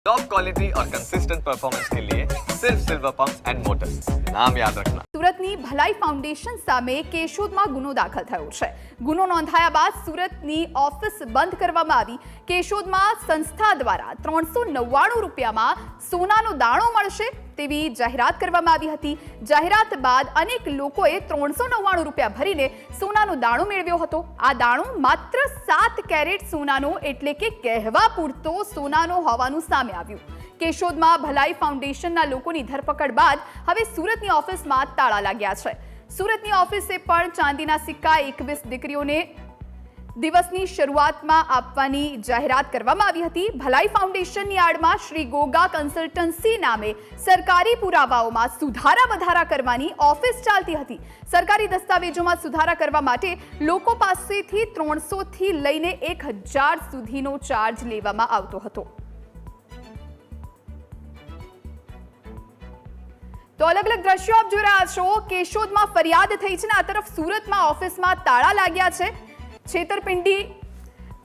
Top quality और consistent performance के लिए सिर्फ सिल्वर पंप्स एंड मोटर्स, नाम याद रखना। સુરતની ભલાઈ ફાઉન્ડેશન સામે કેશોદમાં ગુનો દાખલ થયો છે। ગુનો નોંધાયા બાદ સુરતની ઓફિસ બંધ કરવામાં આવી। કેશોદમાં સંસ્થા દ્વારા 399 રૂપિયામાં સોનાનો દાણો મળશે તેવી જાહેરાત કરવામાં આવી હતી। જાહેરાત બાદ અનેક લોકોએ 399 રૂપિયા ભરીને સોનાનો દાણો મેળવ્યો હતો। આ દાણો માત્ર 7 કેરેટ સોનાનો એટલે કે કહેવા પૂરતો સોનાનો હોવાનું સામે આવ્યું। કેશોદમાં ભલાઈ ફાઉન્ડેશનના લોકોની ધરપકડ બાદ હવે સુરતની ઓફિસમાં તાળા લાગ્યા છે। સુરતની ઓફિસે પણ ચાંદીના સિક્કા 21 દીકરીઓને દિવસની શરૂઆતમાં આપવાની જાહેરાત કરવામાં આવી હતી। ભલાઈ ફાઉન્ડેશનની આડમાં શ્રી ગોગા કન્સલ્ટન્સી નામે સરકારી પુરાવાઓમાં સુધારા વધારા કરવાની ઓફિસ ચાલતી હતી। સરકારી દસ્તાવેજોમાં સુધારા કરવા માટે લોકો પાસેથી 300 થી લઈને 1000 સુધીનો ચાર્જ લેવામાં આવતો હતો। તો અલગ અલગ દ્રશ્યો આપ જોઈ રહ્યા છો। કેશોદમાં ફરિયાદ થઈ છે ને આ તરફ સુરતમાં ઓફિસમાં તાળા લાગ્યા છે। છેતરપિંડી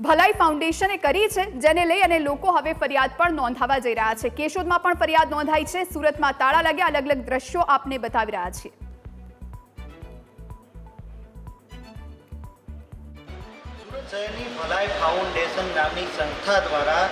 ભલાઈ ફાઉન્ડેશને કરી છે, જેને લઈ અને લોકો હવે ફરિયાદ પણ નોંધાવવા જઈ રહ્યા છે। કેશોદમાં પણ ફરિયાદ નોંધાઈ છે। સુરતમાં તાળા લાગ્યા। અલગ અલગ દ્રશ્યો આપને બતાવી રહ્યા છીએ। સુરત શહેરની ભલાઈ ફાઉન્ડેશન નામની સંસ્થા દ્વારા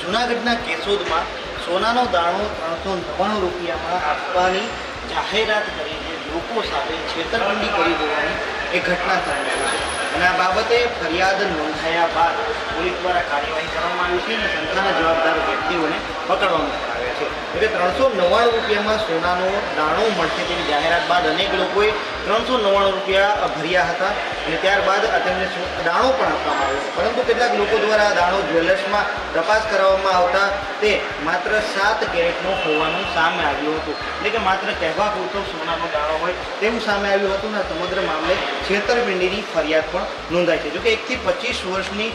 જૂનાગઢના કેશોદમાં સોનાનો દાણો 399 રૂપિયામાં આપવાની જાહેરાત કરીને લોકો સાથે છેતરપિંડી કરી દેવાની એક ઘટના સામે આવી છે અને આ બાબતે ફરિયાદ નોંધાયા બાદ પોલીસ દ્વારા કાર્યવાહી કરવામાં આવી છે અને સંસ્થાના જવાબદાર વ્યક્તિઓને પકડવામાં આવ્યા છે। એટલે 399 રૂપિયામાં સોનાનો દાણો મળશે તેની જાહેરાત બાદ અનેક લોકોએ 399 રૂપિયા ભર્યા હતા અને ત્યારબાદ તેમને દાણો પણ આપવામાં આવ્યો, પરંતુ કેટલાક લોકો દ્વારા દાણો જ્વેલર્સમાં તપાસ કરવામાં આવતા તે માત્ર 7 કેરેટનો હોવાનું સામે આવ્યું હતું। એટલે કે માત્ર કહેવા પૂરતો સોનાનો દાણો હોય તેવું સામે આવ્યું હતું અને સમગ્ર મામલે છેતરપિંડીની ફરિયાદ પણ નોંધાઈ છે। જોકે 1 થી 25 વર્ષની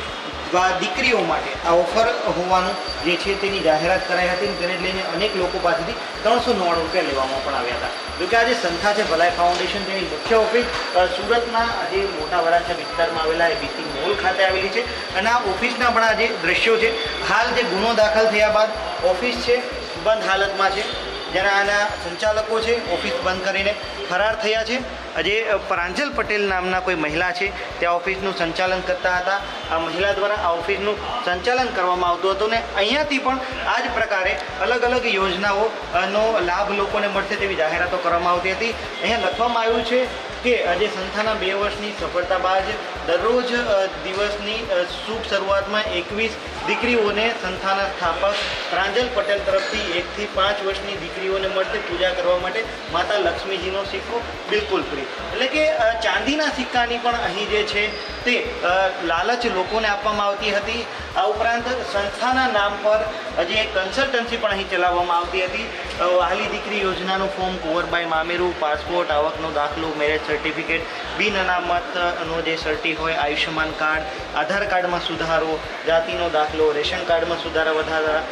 દીકરીઓ માટે આ ઓફર હોવાનું જે છે તેની જાહેરાત કરાઈ હતી અને તેને લઈને અનેક લોકો પાસેથી 399 રૂપિયા લેવામાં પણ આવ્યા હતા। જોકે આ જે સંસ્થા છે ભલાઈ ફાઉન્ડેશન તેની મુખ્ય ઓફિસ સુરતના જે મોટા વરાછા વિસ્તારમાં આવેલા એબીસી મોલ ખાતે આવેલી છે અને આ ઓફિસના પણ આ જે દ્રશ્યો છે, હાલ જે ગુનો દાખલ થયા બાદ ઓફિસ છે બંધ હાલતમાં છે, જ્યારે આના સંચાલકો છે ઓફિસ બંધ કરીને ફરાર થયા છે। જે પ્રાંજલ પટેલ નામના કોઈ મહિલા છે ત્યાં ઓફિસનું સંચાલન કરતા હતા। આ મહિલા દ્વારા આ ઓફિસનું સંચાલન કરવામાં આવતું હતું ને અહીંયાથી પણ આ જ પ્રકારે અલગ અલગ યોજનાઓનો લાભ લોકોને મળશે તેવી જાહેરાતો કરવામાં આવતી હતી। અહીંયા લખવામાં આવ્યું છે કે આજે સંસ્થાના 2 વર્ષની સફળતા બાદ દરરોજ દિવસની શુભ શરૂઆતમાં 21 દીકરીઓને સંસ્થાના સ્થાપક પ્રાંજલ પટેલ તરફથી 1 થી 5 વર્ષની દીકરીઓને મળશે પૂજા કરવા માટે માતા લક્ષ્મીજીનો સિક્કો બિલકુલ ફ્રી। એટલે કે ચાંદીના સિક્કાની પણ અહીં જે છે તે લાલચ લોકોને આપવામાં આવતી હતી। આ ઉપરાંત સંસ્થાના નામ પર જે એક કન્સલ્ટન્સી પણ અહીં ચલાવવામાં આવતી હતી। વહાલી દીકરી યોજનાનું ફોર્મ, કુંવરબાઈ મામેરું, પાસપોર્ટ, આવકનો દાખલો, મેરેજ સર્ટિફિકેટ, બિન અનામતનો જે સર્ટી હોય, આયુષ્યમાન કાર્ડ, આધાર કાર્ડમાં સુધારો, જાતિનો દાખલો, રેશન કાર્ડમાં સુધારા વધારા,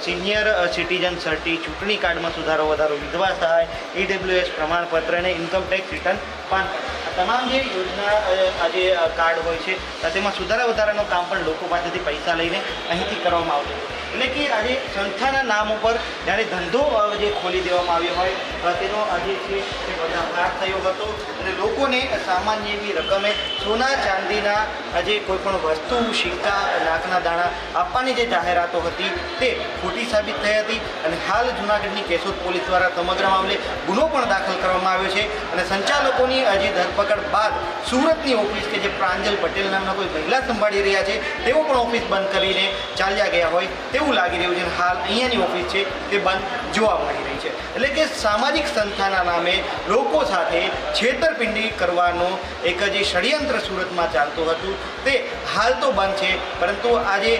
સિનિયર સિટીઝન સર્ટી, ચૂંટણી કાર્ડમાં સુધારો વધારો, વિધવા સહાય, EWS પ્રમાણપત્ર અને ઇન્કમટેક્સ રિટર્ન પાન કાર્ડ, તમામ જે યોજના આજે કાર્ડ હોય છે તેમાં સુધારા વધારાનું કામ પણ લોકો પાસેથી પૈસા લઈને અહીંથી કરવામાં આવતું હતું। એટલે કે આજે સંસ્થાના નામ ઉપર જ્યારે ધંધો જે ખોલી દેવામાં આવ્યો હોય તેનો આજે છે તે વધારો થયો હતો અને લોકોને સામાન્ય એવી રકમે સોના ચાંદીના આજે કોઈ પણ વસ્તુ, સિક્કા, નાકના દાણા આપવાની જે જાહેરાતો હતી તે ખોટી સાબિત થઈ હતી અને હાલ જૂનાગઢની કેશોદ પોલીસ દ્વારા સમગ્ર મામલે ગુનો પણ દાખલ કરવામાં આવ્યો છે અને સંચાલકોની આજે ધરપકડ બાદ સુરતની ઓફિસ કે જે પ્રાંજલ પટેલ નામના કોઈ મહિલા સંભાળી રહ્યા છે તેઓ પણ ઓફિસ બંધ કરીને ચાલ્યા ગયા હોય તેવું લાગી રહ્યું છે। હાલ અહીંયાની ઓફિસ છે તે બંધ જોવા મળી રહી છે। એટલે કે સામાજિક સંસ્થાના નામે લોકો સાથે છેતરપિંડી કરવાનો એક જે ષડયંત્ર સુરતમાં ચાલતું હતું તે હાલ તો બંધ છે, પરંતુ આજે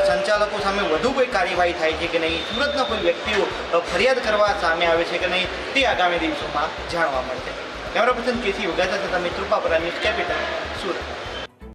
સંચાલકો સામે વધુ કોઈ કાર્યવાહી થાય છે કે નહીં, સુરતના કોઈ વ્યક્તિઓ ફરિયાદ કરવા સામે આવે છે કે નહીં તે આગામી દિવસોમાં જાણવા મળશે। કેમેરા પર્સન કેસી વગાતા તથા મિત્રુપા ન્યૂઝ કેપિટલ સુરત।